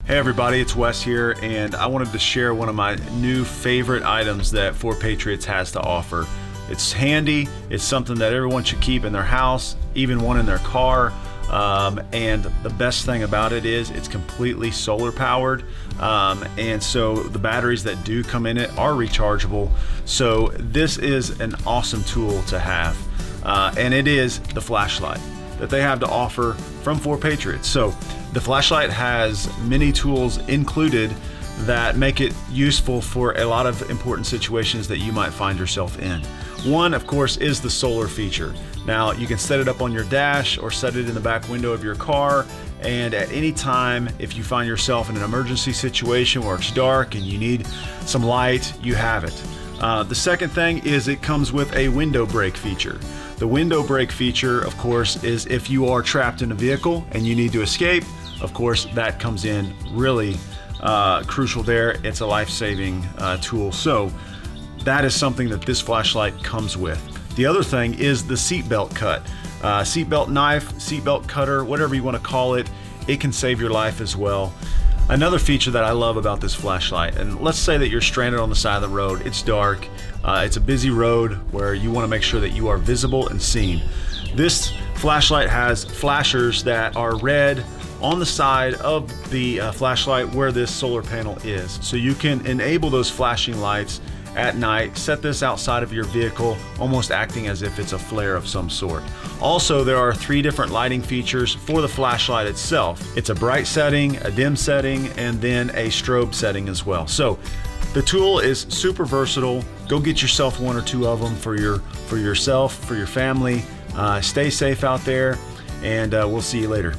Hey everybody, it's Wes here, and I wanted to share one of my new favorite items that 4Patriots has to offer. It's handy, it's something that everyone should keep in their house, even one in their car, and the best thing about it is it's completely solar powered, and so the batteries that do come in it are rechargeable. So this is an awesome tool to have, and it is the flashlight that they have to offer from 4Patriots. So the flashlight has many tools included that make it useful for a lot of important situations that you might find yourself in. One, of course, is the solar feature. Now, you can set it up on your dash or set it in the back window of your car, and at any time, if you find yourself in an emergency situation where it's dark and you need some light, you have it. The second thing is it comes with a window brake feature. The window brake feature, of course, is if you are trapped in a vehicle and you need to escape. Of course, that comes in really crucial there. It's a life-saving tool. So that is something that this flashlight comes with. The other thing is the seatbelt cut. Seatbelt knife, seatbelt cutter, whatever you want to call it, it can save your life as well. Another feature that I love about this flashlight, and let's say that you're stranded on the side of the road, it's dark, it's a busy road where you want to make sure that you are visible and seen. This flashlight has flashers that are red on the side of the flashlight where this solar panel is. So you can enable those flashing lights at night, set this outside of your vehicle, almost acting as if it's a flare of some sort. Also, there are 3 different lighting features for the flashlight itself. It's a bright setting, a dim setting, and then a strobe setting as well. So the tool is super versatile. Go get yourself 1 or 2 of them for yourself, for your family. Stay safe out there, and we'll see you later.